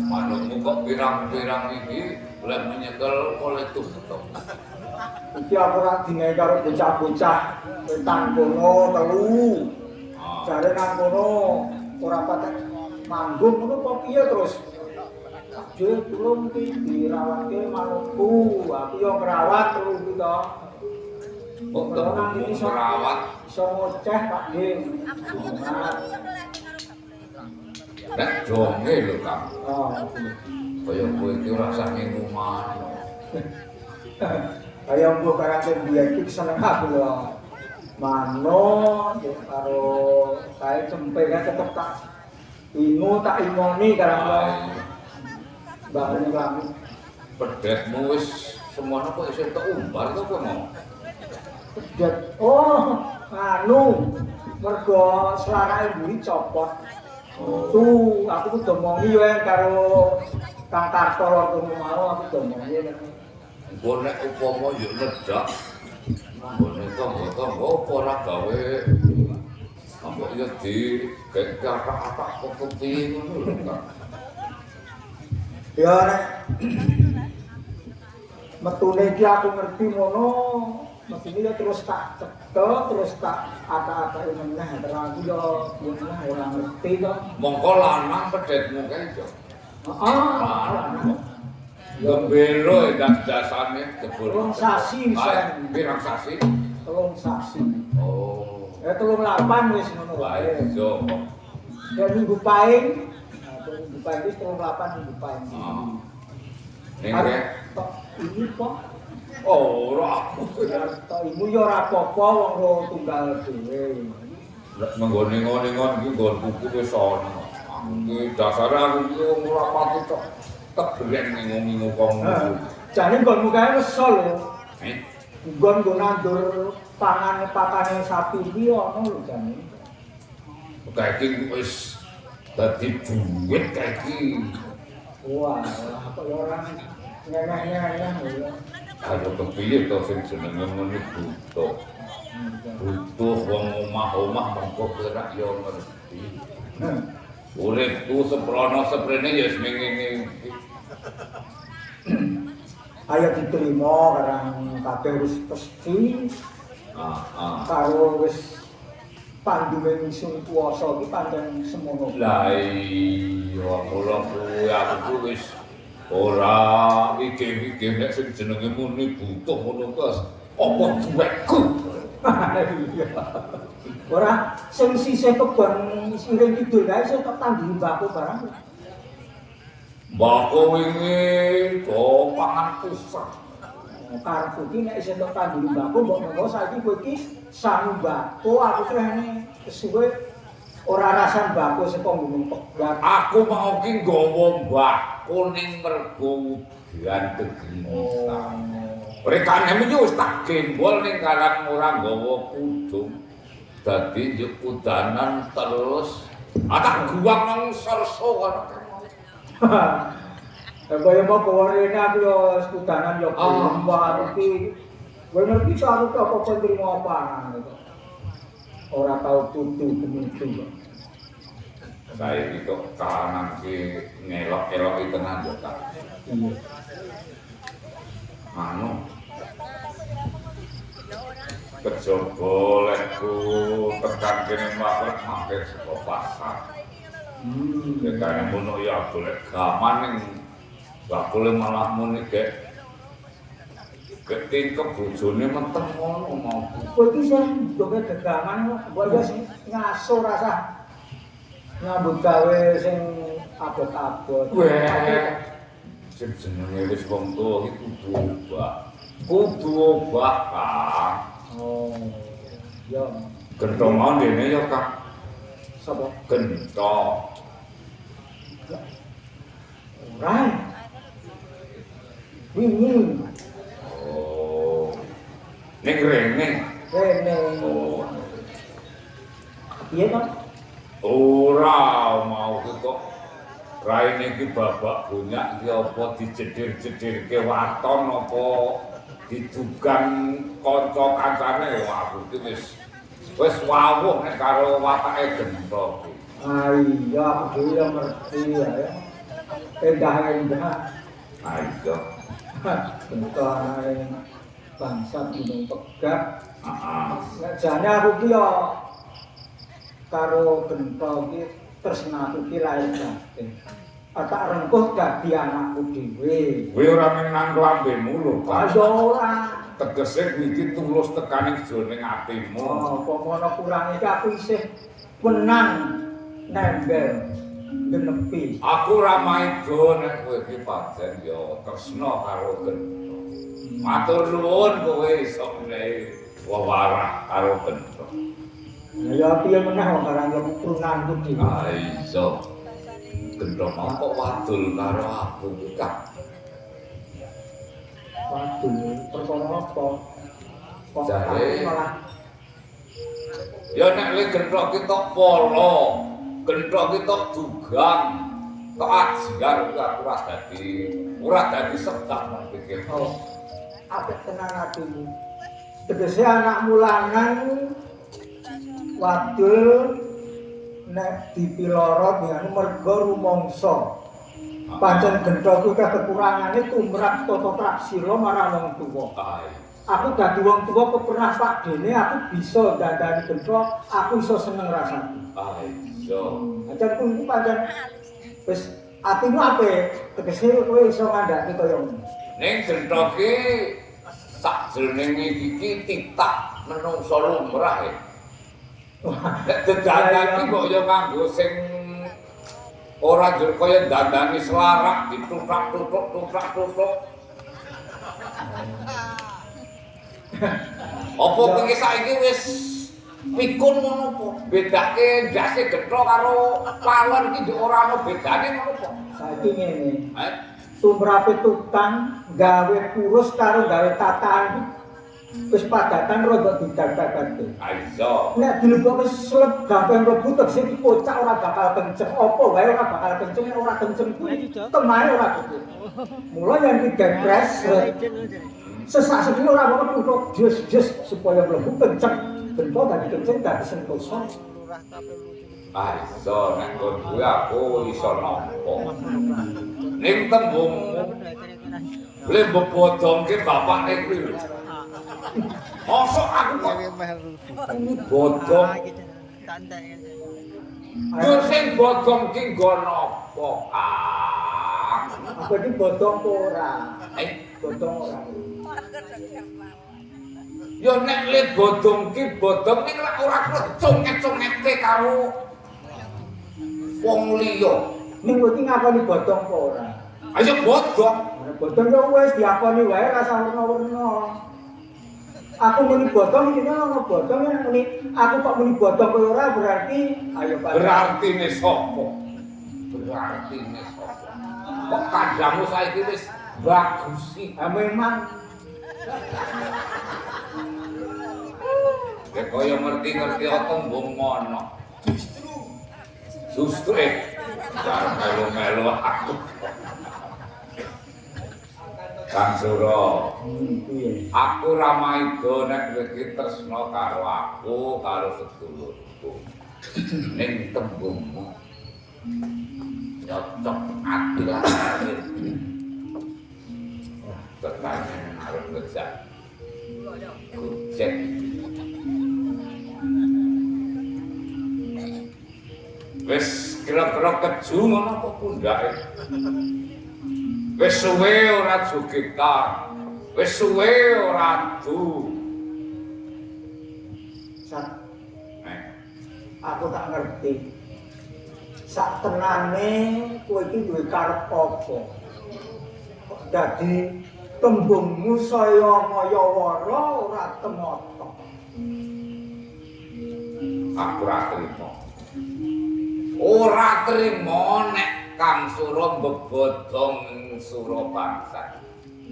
Manukmu kok pirang-pirang iki lek menyekel oleh tutup. Iki aku ora dinehi karo bocah-bocah wetan kono telu. Jare nang kono ora patek manggung ngono kok piye terus. Kabeh tulung iki dirawatke manukku. Aku yo ngrawat telu iki to. Kok telu iso ngrawat iso ngoceh Pak nggih. Nek jonge lho, Kang. Oh. Kaya kowe iki ora usah ngumuman. Kaya mbok karate biyen iki seneng aku lho. Mano karo kae cempe kan tetep tak tak imoni karang Mbak Rami. Pedhetmu wis semono kok isih tak umbar to kowe mau. Pedhet. Oh, anu mergo selarake mburi copot. Tuh, aku kudu omongi yo karo Kang Kartolo kono mau aku kudu omongi. Engko nek upama yo nedak. Nggone tangga-tangga apa ora gawe ambek yo di katak-katak putih ngono lho, Kang. Ya nek metune iki aku ngerti ngono, mestine terus tak cekel, terus tak ata-atake meneh terus yo meneh ora ngerti to. Mongko lanang pedhetmu kae yo. Heeh. Gembelo dasane jebul. Telung sasi sen. Pirang sasi? Telung sasi. Oh. 38 wis ngono wae. Yo. Ya minggu paing. Minggu paing wis 38 minggu paing. Ning ini kok ora. Tok ibu yo ora apa-apa wong ro tunggal dhewe. Lek menggone-ngon iki nggon buku wis ana. Iki dasare aku iki ora pati cok tegren ngingu-ngingu kongmu. Jane nggonmu kae weso lho. Nggon nggo nandur pangan pakane sapi iki ana lho jane. Kae iki wis dadi duit kae iki. Wah, kok yo ora nyeneh-nyeneh lho. Ayo kepiye to sing jenenge ngene butuh. Butuh wong omah-omah mengko gerak yo ngerti. Uripku seprono seprene ya wis ngene iki. ayo diterima karang kabeh wis pesti karo wis panduwe ingsun kuwasa iki pancen semono. Lah iya mula kuwi aku wis ora mikir-mikir nek sing jenenge muni butuh ngono terus apa duwekku. Iya. Ora sing sisih kebon siring kidul kae sing tok tandhi mbako barang. Mbako wingi do pangan pusat. Karepku iki nek isih tok tandhi mbako mbok monggo saiki kowe iki sang mbako aku krene kesuwe ora rasan mbako saka gunung Pegat. Aku mau ki nggawa mbako ning mergo udan tegesa. Rekane wis tak gembol ning karang ora nggawa kudung. Dadi njuk udanan terus tak guwang nang serso kono. Kaya mau bawa rene aku yo udanan yo mbah aku iki kowe ngerti to aku apa trimo pangan itu. Ora tau tutu gemitu. Saiki kok kahanan ki ngelok-eloki tenan yo Kak. Iya. Anu kejaba lekku tekan kene mampir saka pasar. Dekane ngono ya golek gaman ning bakule malah muni gek ketingkep bojone meteng ngono mau. Kowe iki sing doke gegangan kok ya ngaso rasa nyambut gawe sing abot-abot. Weh. Sing jenenge wis wong tuwa iki kudu obah. Kudu obah, Kang. Oh. Ya. Gento mau dene ya, Kang. Sapa? Gento. Ora. Wingi. Oh. Ning rene. Rene. Oh. Piye to? Ora mau kok raine iki babak bunyak iki apa dijedir-jedirke waton apa didugang kanca kancane aku iki wis wawuh nek karo watake Gento iki. Ah iya aku dhewe ngerti ya. Endah-endah. Ayo. Gento anake bangsa Gunung Pegat. Heeh. Nek jane aku ki yo karo Gento iki tresnaku ki lair batin. Tak rengkuh dadi anakku dhewe. Kowe ora menang lambemu lho, Pak. Ayo ora. Tegese iki tulus tekaning jroning atimu. Oh, apa ngono kurang iki aku isih menang nembel genepi. Aku ora maido nek kowe iki pancen ya tresna karo Gento. Matur nuwun kowe iso menehi wewarah karo Gento. Ya piye meneh wong karang yo krunanku iki. Ah iso. Gento mau kok wadul karo aku iki, Kak. Waduh, perkara apa? Kok Jare aku malah ya nek kowe Gento ki tok polo, Gento ki tok dugang, tok ajiar aku ora dadi sedak nang pikir. oh, apik tenan atimu. Tegese anakmu lanang wadul nek dipilorot ya merga rumangsa. Pancen Gento kuwi kekurangane tumrap tata traksila marang wong tuwa. Aku dadi wong tuwa pernah Pak Dene aku bisa dandani Gento, aku iso seneng rasane. Ayo. Aja kuwi pancen wis atimu apik, tegese kowe iso ngandhaki kaya ngono. Ning Gento ki sakjroning iki titah menungsa lumrah. Nek dedadan iki kok ya nganggo sing ora jur kaya dandani selarak dituthak-tuthuk. Apa kowe saiki wis pikun ngono apa? Bedake ndase Gento karo pawon iki ora ana bedane ngono apa? Saiki ngene. Tumrape tukang gawe kurus karo gawe tataan wis padatan rada didadakake. Ayo. Nek dilebok wis slep gampang mlebu tegese iki kocak ora bakal kenceng. Apa wae ora bakal kenceng, ora kenceng kuwi temahe ora kenceng. Mula yen didepres sesak sedih ora bakal tutuk jus supaya mlebu kenceng. Bento dadi kenceng dadi sentosa. Ayo nek kon kuwi aku iso nampa. Ning tembungmu Le mbok bodongke bapakne kuwi lho. Mosok aku kok bodong. Yo sing bodong ki nggo napa, Kang? Apa iki bodong apa ora? Bodong ora. Yo nek le bodong ki bodong ning ora cunget-cungete karo wong liya. Ning kowe iki ngakoni bodong apa ora? Ayo bodong. Bodong yo wis diakoni wae rasa werna-werna. Aku muni bodong iki ngono bodong nek muni aku kok muni bodong kowe ora berarti ayo Pak. Berartine sapa? Berartine sapa? Kok kandamu saiki wis bagus sih. Ha memang Ya kaya ngerti-ngerti tembung ngono. Justru jar melu-melu aku. Kang Sura, aku Ramaido nek iki tresna karo aku, karo sedulurku. Ning tembungmu cocok ati lahir. Tekan arep ngejak. Kucek. Wis kira-kira keju ngono apa pundake? Wis suwe ora jogetan. Wis suwe ora adu. Sak aku tak ngerti. Sak tenane kowe iki duwe karep apa? Kok dadi tembungmu saya ngaya wara ora temoto. Aku ora trimo. Ora trimo nek Kang Sura mbebodong Sura bangsa.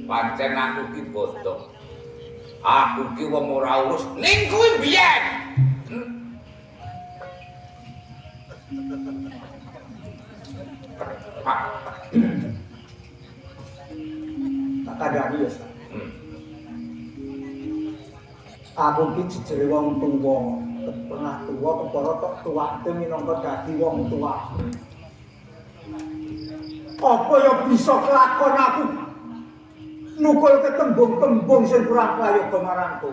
Pancen aku ki bodong. Aku ki wong ora urus ning kuwi biyen. Tak kandhani ya. Aku ki jejere wong tuwa, pernah tuwa kepara tok tuwake minangka dadi wong tuwa. Apa ya bisa kelakon aku nukul ke tembung-tembung sing kurang prayoga marangku.